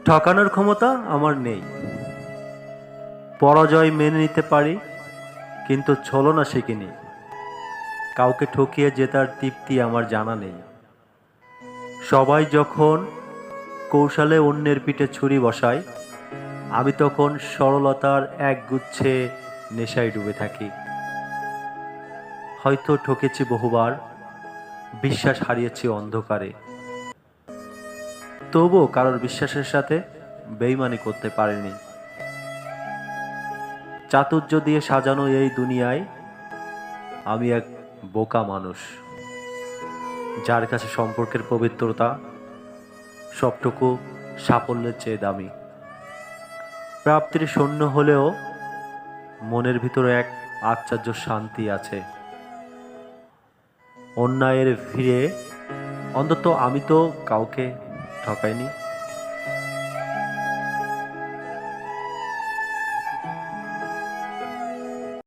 ঠকানোর ক্ষমতা আমার নেই। পরাজয় মেনে নিতে পারি, কিন্তু ছলনা শিখিনি। কাউকে ঠকিয়ে জেতার তৃপ্তি আমার জানা নেই। সবাই যখন কৌশলে অন্যের পিঠে ছুরি বসায়, আমি তখন সরলতার এক গুচ্ছে নেশায় ডুবে থাকি। হয়তো ঠকেছি বহুবার, বিশ্বাস হারিয়েছি অন্ধকারে, তবুও কারোর বিশ্বাসের সাথে বেইমানি করতে পারিনি। চাতুর্য দিয়ে সাজানো এই দুনিয়ায় আমি এক বোকা মানুষ, যার কাছে সম্পর্কের পবিত্রতা সবটুকু সাফল্যের চেয়ে দামি। প্রাপ্তির শূন্য হলেও মনের ভিতরে এক আশ্চর্য শান্তি আছে। অন্যায়ের ভিড়ে অন্তত আমি তো কাউকে ঠকাইনি।